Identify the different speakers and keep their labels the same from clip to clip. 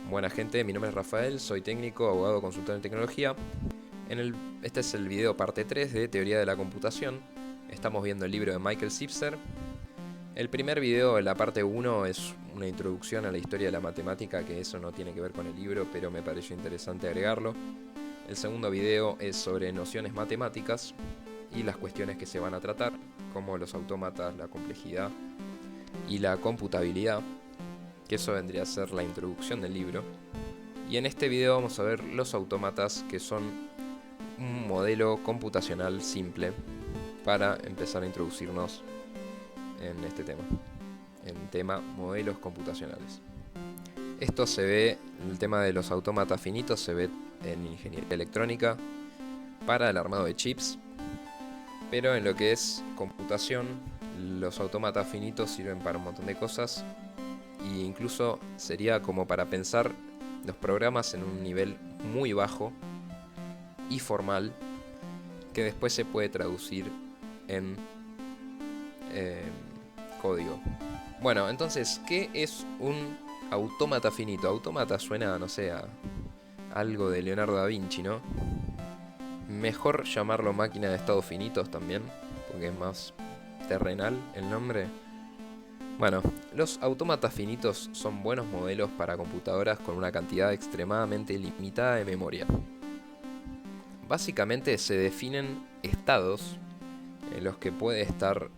Speaker 1: Buena gente, mi nombre es Rafael, soy técnico, abogado, consultor en tecnología. Este es el video parte 3 de Teoría de la Computación. Estamos viendo el libro de Michael Zipser. El primer video, la parte 1, es una introducción a la historia de la matemática, que eso no tiene que ver con el libro, pero me pareció interesante agregarlo. El segundo video es sobre nociones matemáticas y las cuestiones que se van a tratar, como los autómatas, la complejidad y la computabilidad, que eso vendría a ser la introducción del libro. Y en este video vamos a ver los autómatas, que son un modelo computacional simple para empezar a introducirnos en este tema, en tema modelos computacionales. Esto se ve, el tema de los autómatas finitos se ve en ingeniería electrónica para el armado de chips, pero en lo que es computación, los autómatas finitos sirven para un montón de cosas, e incluso sería como para pensar los programas en un nivel muy bajo y formal, que después se puede traducir en código. Bueno, entonces, ¿qué es un autómata finito? Autómata suena, no sé, a algo de Leonardo da Vinci, ¿no? Mejor llamarlo máquina de estados finitos también, porque es más terrenal el nombre. Bueno, los autómatas finitos son buenos modelos para computadoras con una cantidad extremadamente limitada de memoria. Básicamente se definen estados en los que puede estar...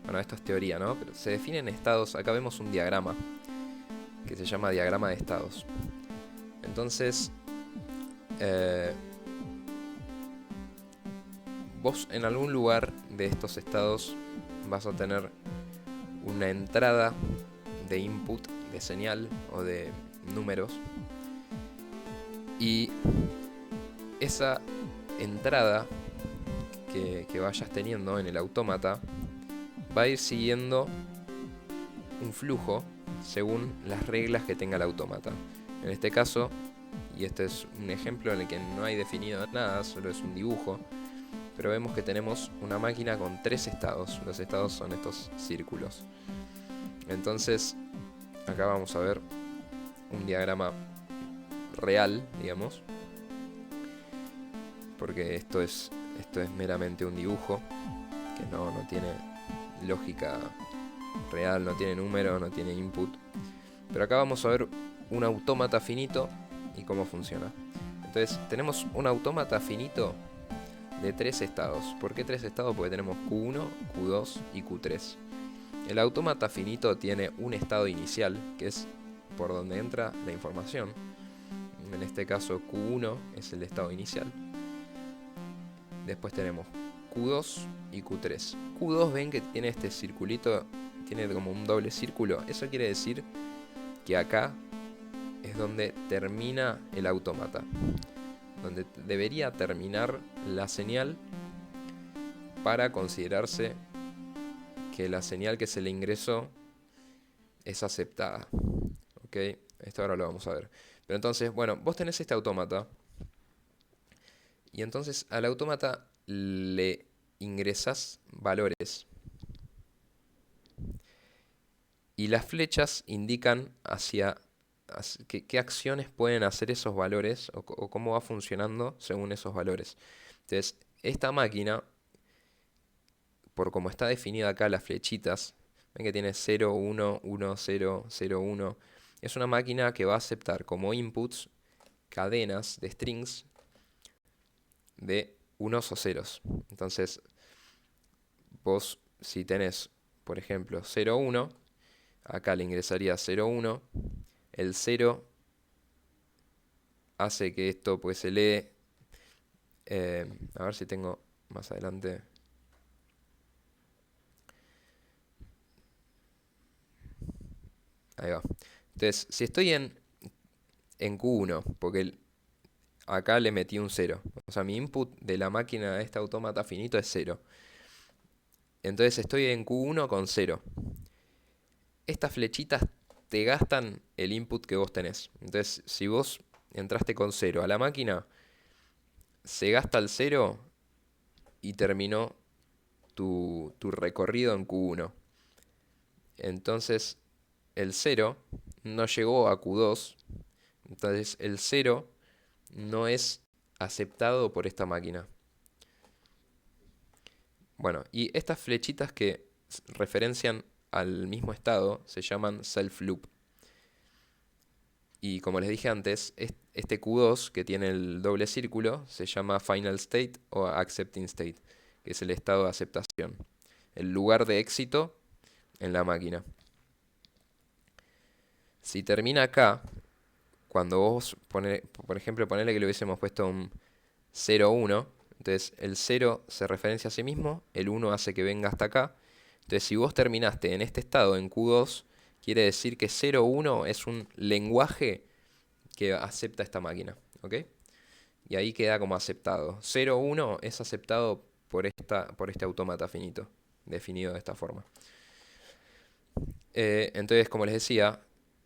Speaker 1: bueno, esto es teoría, ¿no? Pero se definen estados... Acá vemos un diagrama que se llama diagrama de estados. Entonces, vos en algún lugar de estos estados vas a tener una entrada de input, de señal o de números, y esa entrada que vayas teniendo en el autómata va a ir siguiendo un flujo según las reglas que tenga el autómata. En este caso, y este es un ejemplo en el que no hay definido nada, solo es un dibujo, pero vemos que tenemos una máquina con 3 estados. Los estados son estos círculos. Entonces, acá vamos a ver un diagrama real, digamos, porque esto es meramente un dibujo que no tiene lógica real, no tiene número, no tiene input. Pero acá vamos a ver un autómata finito y cómo funciona. Entonces, tenemos un autómata finito de 3 estados. ¿Por qué 3 estados? Porque tenemos Q1, Q2 y Q3. El autómata finito tiene un estado inicial, que es por donde entra la información. En este caso Q1 es el estado inicial. Después tenemos Q2 y Q3. Q2, ven que tiene este circulito, tiene como un doble círculo. Eso quiere decir que acá es donde termina el autómata, donde debería terminar la señal para considerarse que la señal que se le ingresó es aceptada. ¿Ok? Esto ahora lo vamos a ver. Pero entonces, bueno, vos tenés este autómata, y entonces al autómata le ingresás valores, y las flechas indican hacia qué acciones pueden hacer esos valores, o cómo va funcionando según esos valores. Entonces, esta máquina, por como está definida acá las flechitas, ven que tiene 0, 1, 1, 0, 0, 1. Es una máquina que va a aceptar como inputs cadenas de strings de unos o ceros. Entonces, vos si tenés, por ejemplo, 0, 1, acá le ingresaría 0, 1. El 0 hace que esto pues se lee. A ver si tengo más adelante. Ahí va. Entonces, si estoy en Q1, porque acá le metí un 0. O sea, mi input de la máquina de este autómata finito es 0. Entonces estoy en Q1 con 0. Estas flechitas te gastan el input que vos tenés. Entonces, si vos entraste con 0 a la máquina, se gasta el 0 y terminó tu recorrido en Q1. Entonces, el 0 no llegó a Q2, entonces el 0 no es aceptado por esta máquina. Bueno, y estas flechitas que referencian al mismo estado se llaman self loop. Y como les dije antes, este Q2 que tiene el doble círculo se llama final state o accepting state, que es el estado de aceptación, el lugar de éxito en la máquina. Si termina acá, cuando vos por ejemplo, ponele que le hubiésemos puesto un 0, 1, entonces el 0 se referencia a sí mismo, el 1 hace que venga hasta acá. Entonces si vos terminaste en este estado, en Q2, quiere decir que 0, 1 es un lenguaje que acepta esta máquina, ¿ok? Y ahí queda como aceptado. 0, 1 es aceptado por este autómata finito, definido de esta forma. Entonces, como les decía,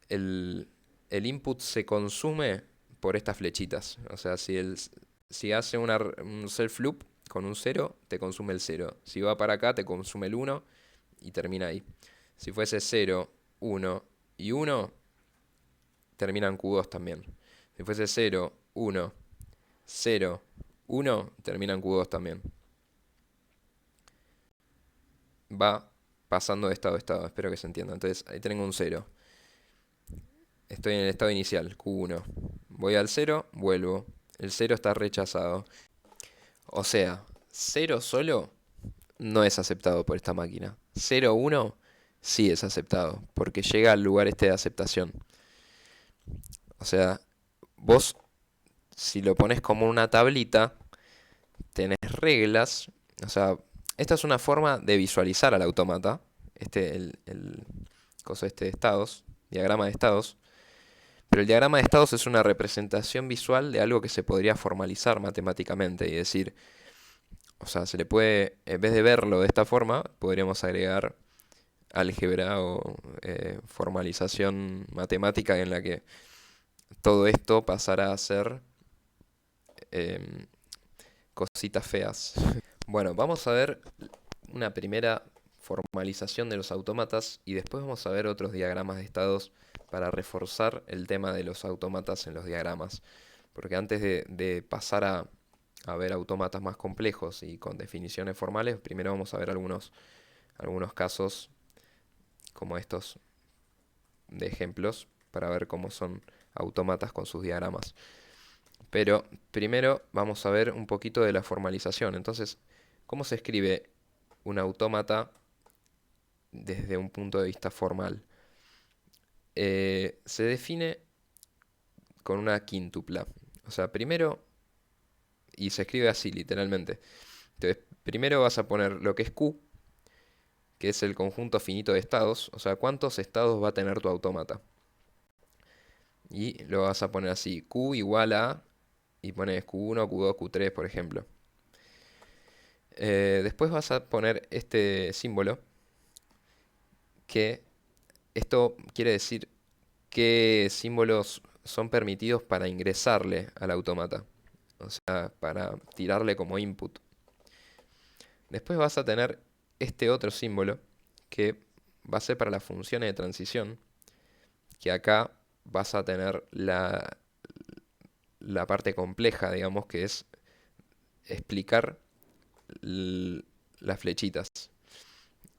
Speaker 1: el input se consume por estas flechitas. O sea, si hace un self loop con un 0, te consume el 0. Si va para acá, te consume el 1 y termina ahí. Si fuese 0, 1 y 1, termina en Q2 también. Si fuese 0, 1, 0, 1, termina en Q2 también. Va pasando de estado a estado, espero que se entienda. Entonces, ahí tengo un 0. Estoy en el estado inicial, Q1. Voy al 0, vuelvo. El 0 está rechazado. O sea, 0 solo no es aceptado por esta máquina. 0, 1 sí es aceptado, porque llega al lugar este de aceptación. O sea, vos, si lo pones como una tablita, tenés reglas. O sea, esta es una forma de visualizar al autómata. El coso este de estados, diagrama de estados. Pero el diagrama de estados es una representación visual de algo que se podría formalizar matemáticamente y decir, o sea, se le puede, en vez de verlo de esta forma, podríamos agregar álgebra o formalización matemática en la que todo esto pasará a ser em, cositas feas. Bueno, vamos a ver una primera formalización de los autómatas y después vamos a ver otros diagramas de estados para reforzar el tema de los autómatas en los diagramas. Porque antes de pasar a ver autómatas más complejos y con definiciones formales, primero vamos a ver algunos casos como estos de ejemplos para ver cómo son autómatas con sus diagramas. Pero primero vamos a ver un poquito de la formalización. Entonces, ¿cómo se escribe un autómata desde un punto de vista formal? Se define con una quíntupla. O sea, primero, y se escribe así literalmente. Entonces, primero vas a poner lo que es Q, que es el conjunto finito de estados. O sea, ¿cuántos estados va a tener tu autómata? Y lo vas a poner así, Q igual a, y pones Q1, Q2, Q3, por ejemplo. Después vas a poner este símbolo, que esto quiere decir qué símbolos son permitidos para ingresarle al autómata. O sea, para tirarle como input. Después vas a tener este otro símbolo, que va a ser para las funciones de transición, que acá vas a tener la parte compleja, digamos, que es explicar las flechitas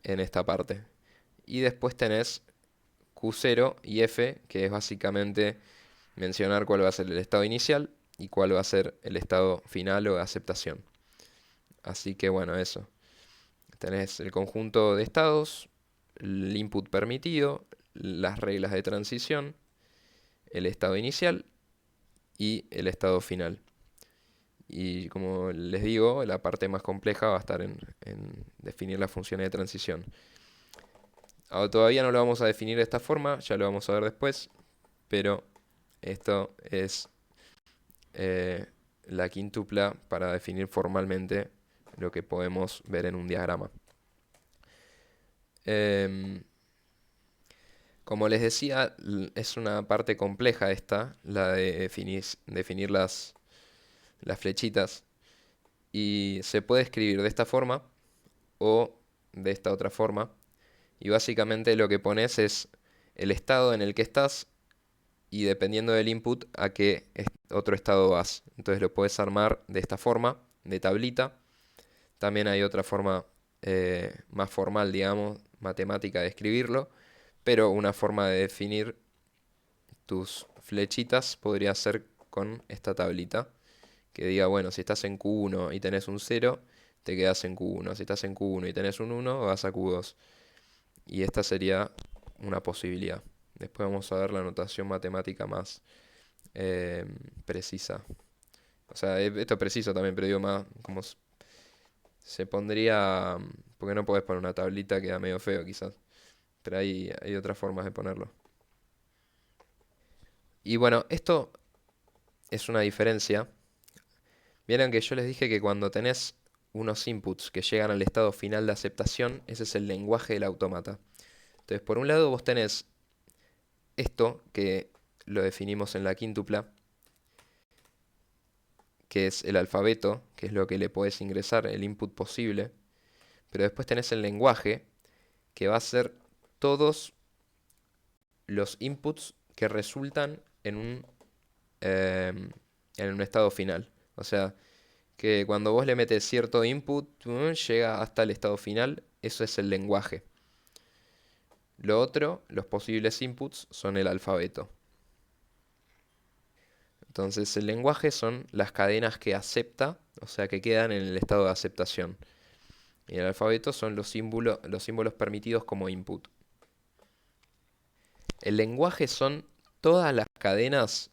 Speaker 1: en esta parte. Y después tenés Q0 y F, que es básicamente mencionar cuál va a ser el estado inicial y cuál va a ser el estado final o de aceptación. Así que bueno, eso. Tenés el conjunto de estados, el input permitido, las reglas de transición, el estado inicial y el estado final. Y como les digo, la parte más compleja va a estar en definir las funciones de transición. Ahora, todavía no lo vamos a definir de esta forma, ya lo vamos a ver después, pero esto es la quíntupla para definir formalmente lo que podemos ver en un diagrama. Como les decía, es una parte compleja esta, la de definir las flechitas. Y se puede escribir de esta forma o de esta otra forma. Y básicamente lo que pones es el estado en el que estás y dependiendo del input a qué otro estado vas. Entonces lo puedes armar de esta forma, de tablita. También hay otra forma más formal, digamos, matemática de escribirlo, pero una forma de definir tus flechitas podría ser con esta tablita, que diga, bueno, si estás en Q1 y tenés un 0, te quedas en Q1. Si estás en Q1 y tenés un 1, vas a Q2. Y esta sería una posibilidad. Después vamos a ver la notación matemática más precisa. O sea, esto es preciso también, pero digo más como se pondría, porque no podés poner una tablita, queda medio feo quizás. Pero hay otras formas de ponerlo. Y bueno, esto es una diferencia. Vieron que yo les dije que cuando tenés unos inputs que llegan al estado final de aceptación, ese es el lenguaje del autómata. Entonces, por un lado vos tenés esto, que lo definimos en la quíntupla, que es el alfabeto, que es lo que le podés ingresar, el input posible. Pero después tenés el lenguaje, que va a ser todos los inputs que resultan en un estado final. O sea, que cuando vos le metes cierto input, llega hasta el estado final. Eso es el lenguaje. Lo otro, los posibles inputs, son el alfabeto. Entonces el lenguaje son las cadenas que acepta, o sea que quedan en el estado de aceptación. Y el alfabeto son los símbolos permitidos como input. El lenguaje son todas las cadenas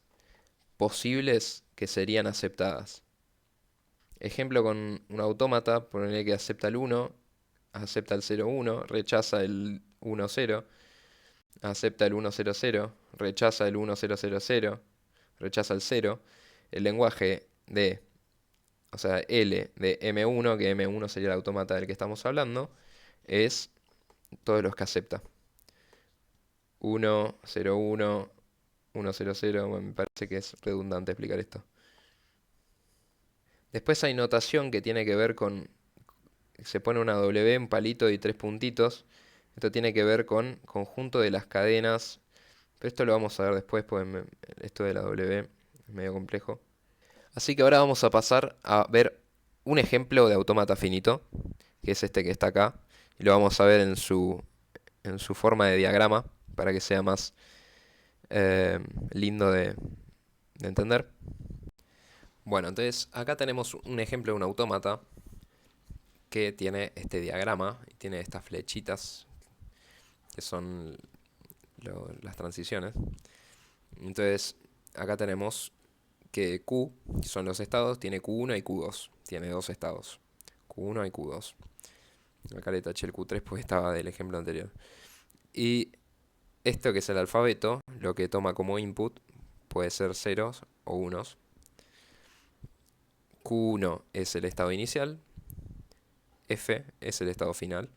Speaker 1: posibles que serían aceptadas. Ejemplo con un autómata, ponerle que acepta el 1, acepta el 0, 1, rechaza el 1, 0, acepta el 1, 0, 0, rechaza el 1, 0, 0, 0, rechaza el 0. El lenguaje de, o sea, L de M1, que M1 sería el autómata del que estamos hablando, es todos los que acepta. 1, 0, 1, 1, 0, 0, bueno, me parece que es redundante explicar esto. Después hay notación que tiene que ver con, se pone una W, un palito y 3 puntitos. Esto tiene que ver con conjunto de las cadenas, pero esto lo vamos a ver después, porque esto de la W es medio complejo. Así que ahora vamos a pasar a ver un ejemplo de autómata finito, que es este que está acá, y lo vamos a ver en su forma de diagrama, para que sea más lindo de entender. Bueno, entonces acá tenemos un ejemplo de un autómata que tiene este diagrama y tiene estas flechitas que son las transiciones. Entonces acá tenemos que Q, que son los estados, tiene Q1 y Q2. Tiene dos estados, Q1 y Q2. Acá le taché el Q3 porque estaba del ejemplo anterior. Y esto que es el alfabeto, lo que toma como input puede ser ceros o unos. Q1 es el estado inicial, F es el estado final.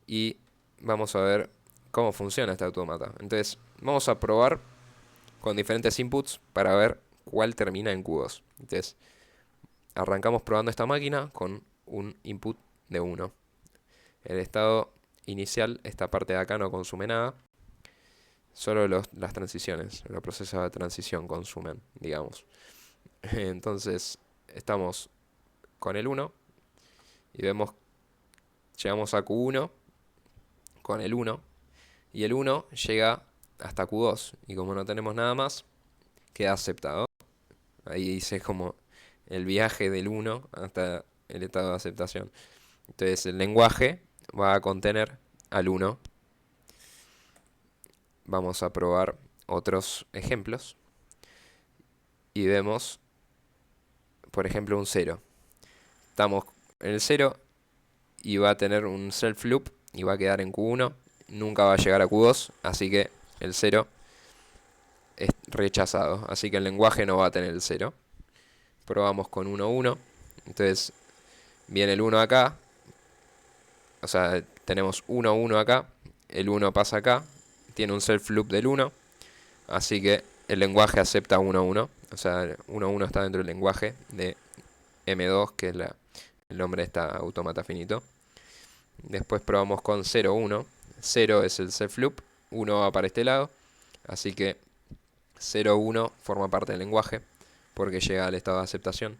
Speaker 1: Y vamos a ver cómo funciona este autómata. Entonces, vamos a probar con diferentes inputs para ver cuál termina en Q2. Entonces, arrancamos probando esta máquina con un input de 1. El estado inicial, esta parte de acá no consume nada. Solo las transiciones, los procesos de transición consumen, digamos. Entonces, estamos con el 1 y vemos, llegamos a Q1 con el 1 y el 1 llega hasta Q2 y como no tenemos nada más, queda aceptado. Ahí dice como el viaje del 1 hasta el estado de aceptación. Entonces el lenguaje va a contener al 1. Vamos a probar otros ejemplos y vemos, por ejemplo, un 0. Estamos en el 0 y va a tener un self loop y va a quedar en Q1. Nunca va a llegar a Q2, así que el 0 es rechazado. Así que el lenguaje no va a tener el 0. Probamos con 1, 1. Entonces viene el 1 acá. O sea, tenemos 1, 1 acá. El 1 pasa acá. Tiene un self loop del 1. Así que el lenguaje acepta 1, 1. O sea, 1, 1 está dentro del lenguaje de M2, que es el nombre de esta autómata finito. Después probamos con 0, 1. 0 es el self loop. 1 va para este lado, así que 0, 1 forma parte del lenguaje, porque llega al estado de aceptación.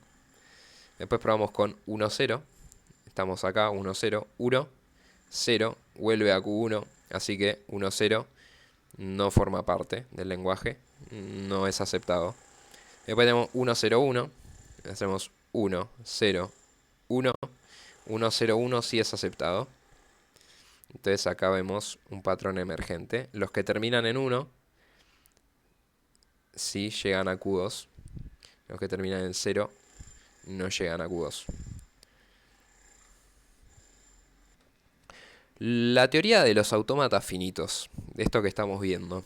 Speaker 1: Después probamos con 1, 0, estamos acá, 1, 0, 1, 0, vuelve a Q1, así que 1, 0 no forma parte del lenguaje, no es aceptado. Después tenemos 1, 0, 1, hacemos 1, 0, 1, 1, 0, 1 sí es aceptado. Entonces acá vemos un patrón emergente. Los que terminan en 1 sí llegan a Q2. Los que terminan en 0 no llegan a Q2. La teoría de los autómatas finitos, de esto que estamos viendo,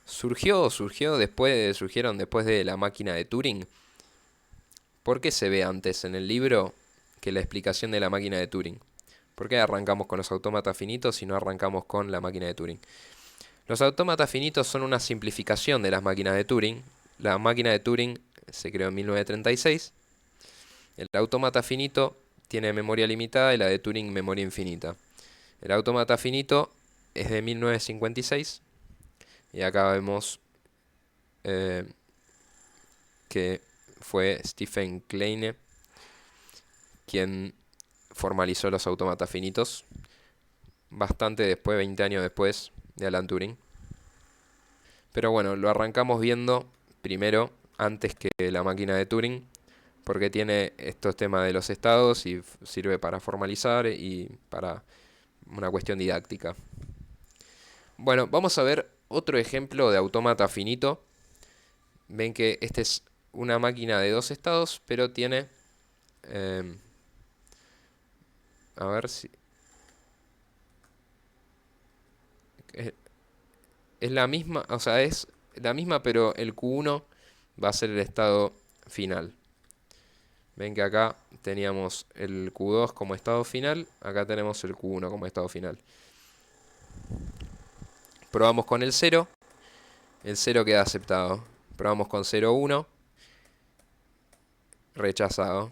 Speaker 1: surgieron después de la máquina de Turing. ¿Por qué se ve antes en el libro que la explicación de la máquina de Turing? ¿Por qué arrancamos con los autómatas finitos y no arrancamos con la máquina de Turing? Los autómatas finitos son una simplificación de las máquinas de Turing. La máquina de Turing se creó en 1936. El autómata finito tiene memoria limitada y la de Turing memoria infinita. El autómata finito es de 1956 y acá vemos que fue Stephen Kleine quien formalizó los autómatas finitos bastante después, 20 años después de Alan Turing. Pero bueno, lo arrancamos viendo primero antes que la máquina de Turing, porque tiene estos temas de los estados y sirve para formalizar y para una cuestión didáctica. Bueno, vamos a ver otro ejemplo de autómata finito. Ven que este es una máquina de dos estados, pero tiene... a ver si... Es la misma, o sea, es la misma, pero el Q1 va a ser el estado final. Ven que acá teníamos el Q2 como estado final, acá tenemos el Q1 como estado final. Probamos con el 0 queda aceptado. Probamos con 0, 1, rechazado.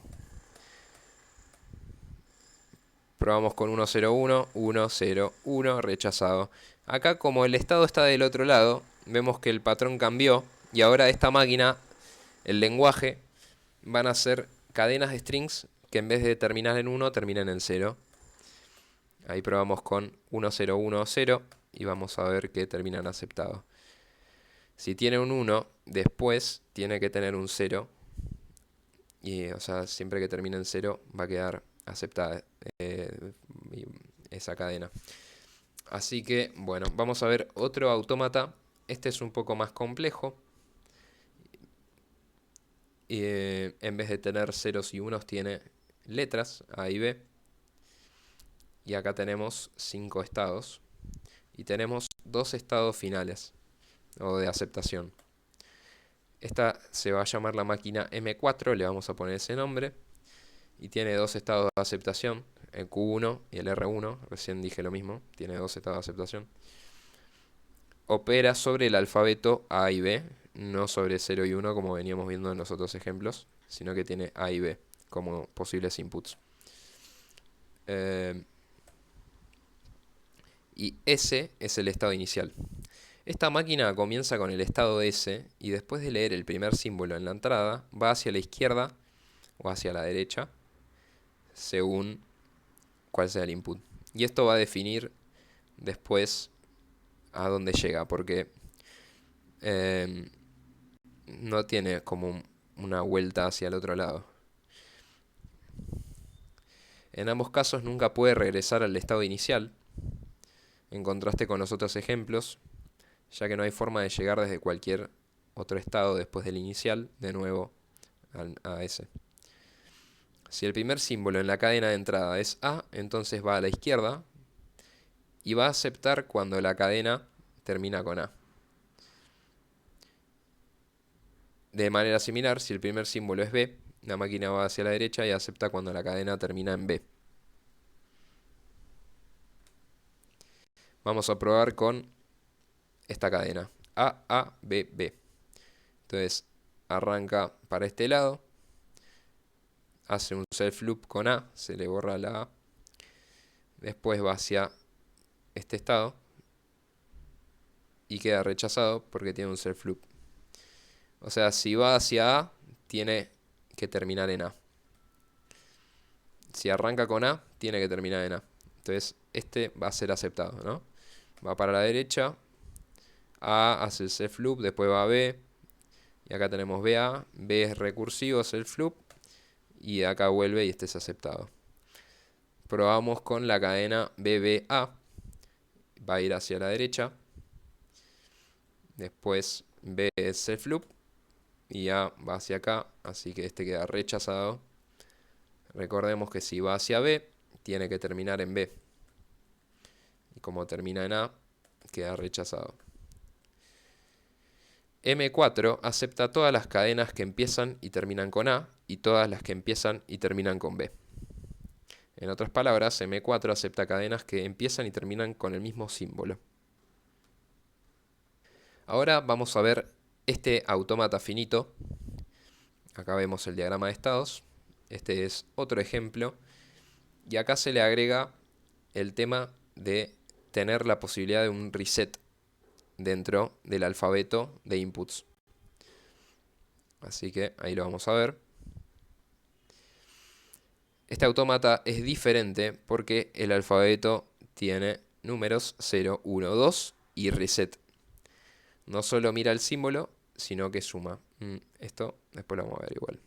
Speaker 1: Probamos con 1, 0, 1, 1, 0, 1, rechazado. Acá como el estado está del otro lado, vemos que el patrón cambió y ahora esta máquina, el lenguaje, van a ser cadenas de strings que en vez de terminar en 1, terminan en 0. Ahí probamos con 1, 0, 1, 0 y vamos a ver que terminan aceptados. Si tiene un 1, después tiene que tener un 0. Y, o sea, siempre que termine en 0 va a quedar aceptada esa cadena. Así que, bueno, vamos a ver otro autómata. Este es un poco más complejo. En vez de tener ceros y unos tiene letras, A y B. Y acá tenemos 5 estados. Y tenemos 2 estados finales, o de aceptación. Esta se va a llamar la máquina M4, le vamos a poner ese nombre. Y tiene 2 estados de aceptación, el Q1 y el R1, recién dije lo mismo, tiene 2 estados de aceptación. Opera sobre el alfabeto A y B, no sobre 0 y 1 como veníamos viendo en los otros ejemplos, sino que tiene A y B como posibles inputs. Y S es el estado inicial. Esta máquina comienza con el estado S y después de leer el primer símbolo en la entrada va hacia la izquierda o hacia la derecha según cuál sea el input. Y esto va a definir después a dónde llega, porque no tiene como una vuelta hacia el otro lado. En ambos casos nunca puede regresar al estado inicial, en contraste con los otros ejemplos, ya que no hay forma de llegar desde cualquier otro estado después del inicial, de nuevo a ese. Si el primer símbolo en la cadena de entrada es A, entonces va a la izquierda y va a aceptar cuando la cadena termina con A. De manera similar, si el primer símbolo es B, la máquina va hacia la derecha y acepta cuando la cadena termina en B. Vamos a probar con esta cadena, A, A, B, B. Entonces arranca para este lado, hace un self loop con A, se le borra la A, después va hacia este estado, y queda rechazado porque tiene un self loop. O sea, si va hacia A, tiene que terminar en A. Si arranca con A, tiene que terminar en A. Entonces, este va a ser aceptado, ¿no? Va para la derecha, A hace el self loop, después va a B, y acá tenemos BA, B es recursivo, self loop, y de acá vuelve y este es aceptado. Probamos con la cadena BBA, va a ir hacia la derecha, después B es self loop, y A va hacia acá, así que este queda rechazado. Recordemos que si va hacia B, tiene que terminar en B. Y como termina en A, queda rechazado. M4 acepta todas las cadenas que empiezan y terminan con A y todas las que empiezan y terminan con B. En otras palabras, M4 acepta cadenas que empiezan y terminan con el mismo símbolo. Ahora vamos a ver este autómata finito. Acá vemos el diagrama de estados. Este es otro ejemplo. Y acá se le agrega el tema de tener la posibilidad de un reset dentro del alfabeto de inputs. Así que ahí lo vamos a ver. Este autómata es diferente porque el alfabeto tiene números 0, 1, 2 y reset. No solo mira el símbolo, sino que suma. Esto después lo vamos a ver igual.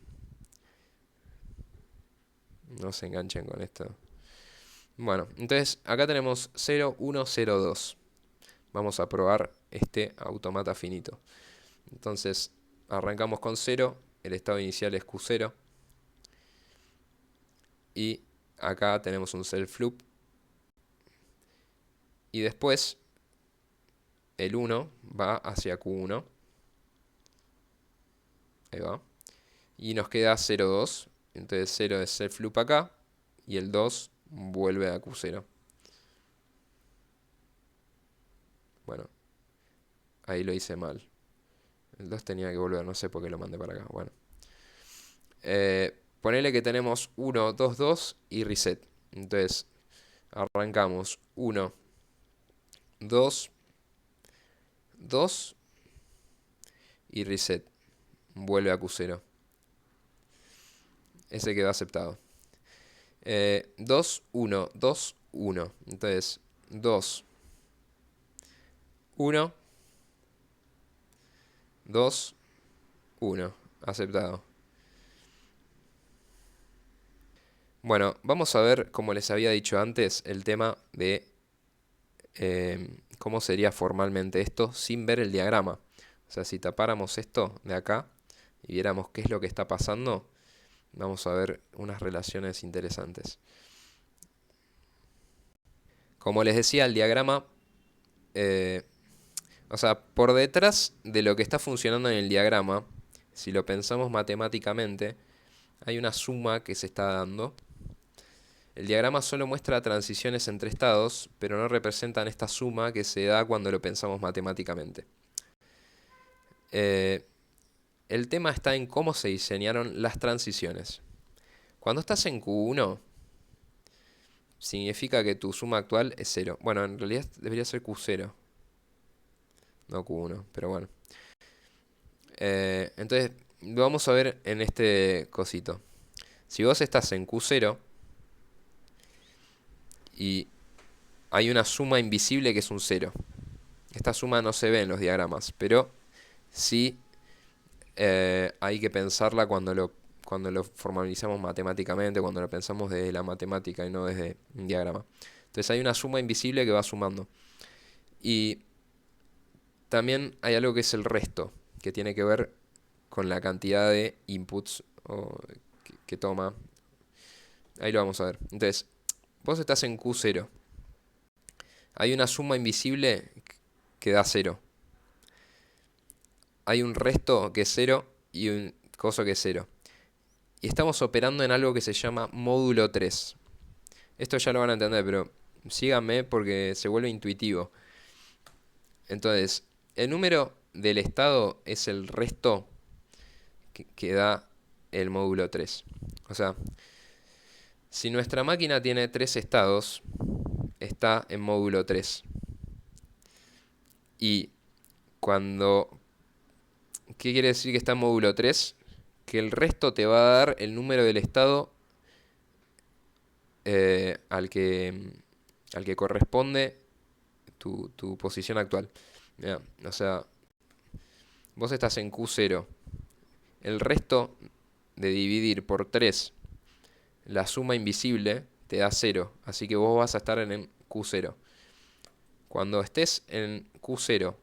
Speaker 1: No se enganchen con esto. Bueno, entonces acá tenemos 0, 1, 0, 2. Vamos a probar este autómata finito. Entonces arrancamos con 0, el estado inicial es Q0. Y acá tenemos un self loop. Y después el 1 va hacia Q1. Ahí va. Y nos queda 0, 2. Entonces 0 es self loop acá. Y el 2 vuelve a Q0. Bueno, ahí lo hice mal. El 2 tenía que volver, no sé por qué lo mandé para acá. Bueno. Ponele que tenemos 1, 2, 2 y reset. Entonces arrancamos 1, 2, 2 y reset. Vuelve a Q0. Ese quedó aceptado. 2, 1, 2, 1. Entonces 2, 1, 2, 1. Aceptado. Bueno, vamos a ver, como les había dicho antes, el tema de cómo sería formalmente esto sin ver el diagrama. O sea, si tapáramos esto de acá y viéramos qué es lo que está pasando, vamos a ver unas relaciones interesantes. Como les decía, el diagrama, o sea, por detrás de lo que está funcionando en el diagrama, si lo pensamos matemáticamente, hay una suma que se está dando. El diagrama solo muestra transiciones entre estados, pero no representan esta suma que se da cuando lo pensamos matemáticamente. El tema está en cómo se diseñaron las transiciones. Cuando estás en Q1, significa que tu suma actual es 0. Bueno, en realidad debería ser Q0, no Q1, pero bueno. Entonces, lo vamos a ver en este cosito. Si vos estás en Q0 y hay una suma invisible que es un 0. Esta suma no se ve en los diagramas, pero sí hay que pensarla cuando lo formalizamos matemáticamente, cuando lo pensamos desde la matemática y no desde un diagrama. Entonces hay una suma invisible que va sumando. Y también hay algo que es el resto, que tiene que ver con la cantidad de inputs que toma. Ahí lo vamos a ver. Entonces, vos estás en Q0. Hay una suma invisible que da 0. Hay un resto que es 0 y un coso que es 0. Y estamos operando en algo que se llama módulo 3. Esto ya lo van a entender, pero síganme porque se vuelve intuitivo. Entonces, el número del estado es el resto que da el módulo 3. O sea, si nuestra máquina tiene 3 estados, está en módulo 3. Y Cuando... ¿Qué quiere decir que está en módulo 3? Que el resto te va a dar el número del estado eh, al que, al que corresponde tu posición actual. Mirá, o sea, vos estás en Q0. El resto de dividir por 3 la suma invisible te da 0. Así que vos vas a estar en el Q0. Cuando estés en Q0,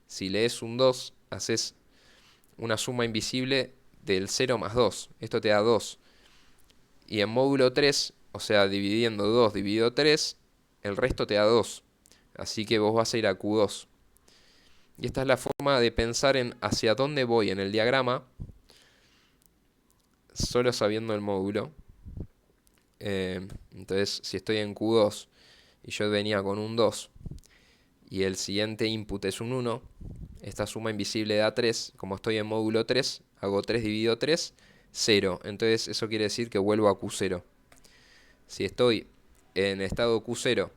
Speaker 1: si lees un 2, haces una suma invisible del 0 más 2. Esto te da 2. Y en módulo 3, o sea, dividiendo 2 dividido 3, el resto te da 2. Así que vos vas a ir a Q2. Y esta es la forma de pensar en hacia dónde voy en el diagrama, solo sabiendo el módulo. Entonces, si estoy en Q2 y yo venía con un 2 y el siguiente input es un 1, esta suma invisible da 3. Como estoy en módulo 3, hago 3 dividido 3, 0. Entonces eso quiere decir que vuelvo a Q0. Si estoy en estado Q0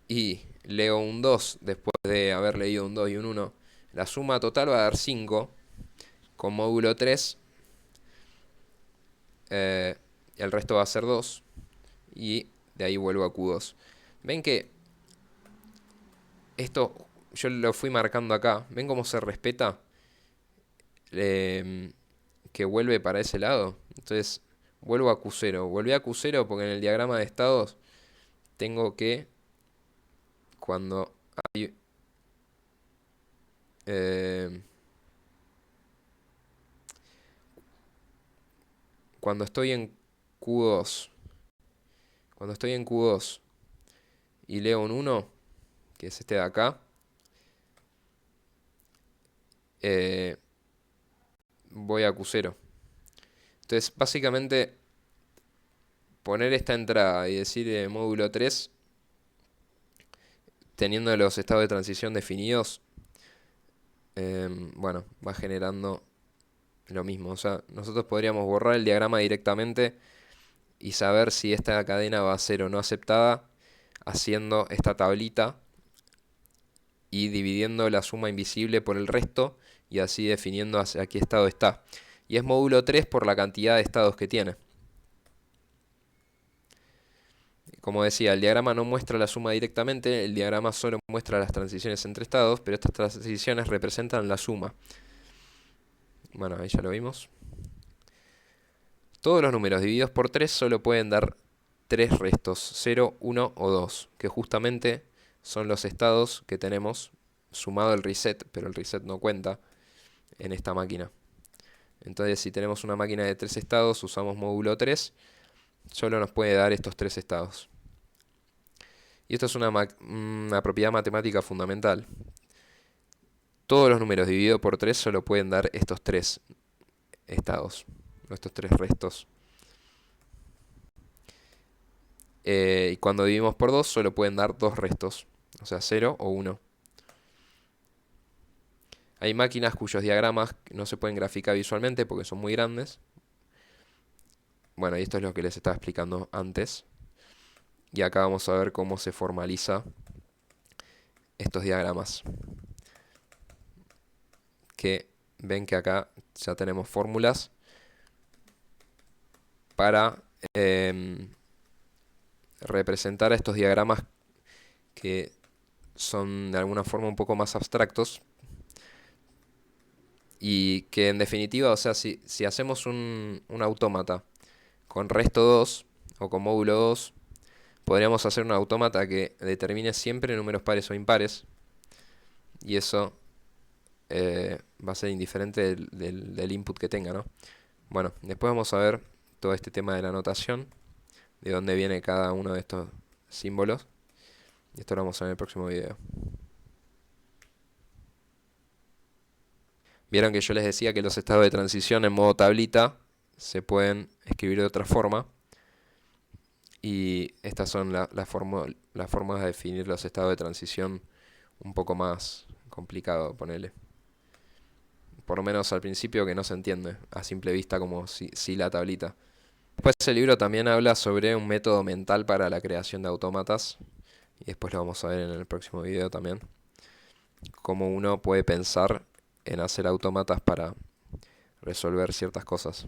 Speaker 1: y leo un 2 después de haber leído un 2 y un 1, la suma total va a dar 5. Con módulo 3, el resto va a ser 2. Y de ahí vuelvo a Q2. Ven que esto yo lo fui marcando acá. ¿Ven cómo se respeta? Eh, que vuelve para ese lado. Entonces vuelvo a Q0. Volví a Q0 porque en el diagrama de estados tengo que, cuando hay eh, cuando estoy en Q2, cuando estoy en Q2 y leo un 1, que es este de acá, eh, voy a Q0. Entonces, básicamente, poner esta entrada y decir módulo 3, teniendo los estados de transición definidos, bueno, va generando lo mismo. O sea, nosotros podríamos borrar el diagrama directamente y saber si esta cadena va a ser o no aceptada haciendo esta tablita y dividiendo la suma invisible por el resto y así definiendo hacia qué estado está. Y es módulo 3 por la cantidad de estados que tiene. Como decía, el diagrama no muestra la suma directamente, el diagrama solo muestra las transiciones entre estados, pero estas transiciones representan la suma. Bueno, ahí ya lo vimos. Todos los números divididos por 3 solo pueden dar 3 restos, 0, 1 o 2, que justamente son los estados que tenemos sumado el reset, pero el reset no cuenta en esta máquina. Entonces, si tenemos una máquina de 3 estados, usamos módulo 3, solo nos puede dar estos 3 estados. Y esto es una propiedad matemática fundamental. Todos los números divididos por 3 solo pueden dar estos 3 estados, estos 3 restos. Y cuando dividimos por 2 solo pueden dar 2 restos, o sea 0 o 1. Hay máquinas cuyos diagramas no se pueden graficar visualmente porque son muy grandes. Bueno, y esto es lo que les estaba explicando antes. Y acá vamos a ver cómo se formaliza estos diagramas. Que ven que acá ya tenemos fórmulas para representar estos diagramas que son de alguna forma un poco más abstractos. Y que en definitiva, o sea, si hacemos un autómata con resto 2 o con módulo 2, podríamos hacer un autómata que determine siempre números pares o impares. Y eso va a ser indiferente del input que tenga, ¿no? Bueno, después vamos a ver todo este tema de la notación, de dónde viene cada uno de estos símbolos. Y esto lo vamos a ver en el próximo video. Vieron que yo les decía que los estados de transición en modo tablita se pueden escribir de otra forma. Y estas son las formas de definir los estados de transición un poco más complicado, ponele. Por lo menos al principio que no se entiende a simple vista como si la tablita. Después el libro también habla sobre un método mental para la creación de autómatas. Y después lo vamos a ver en el próximo video también. cómo uno puede pensar en hacer autómatas para resolver ciertas cosas.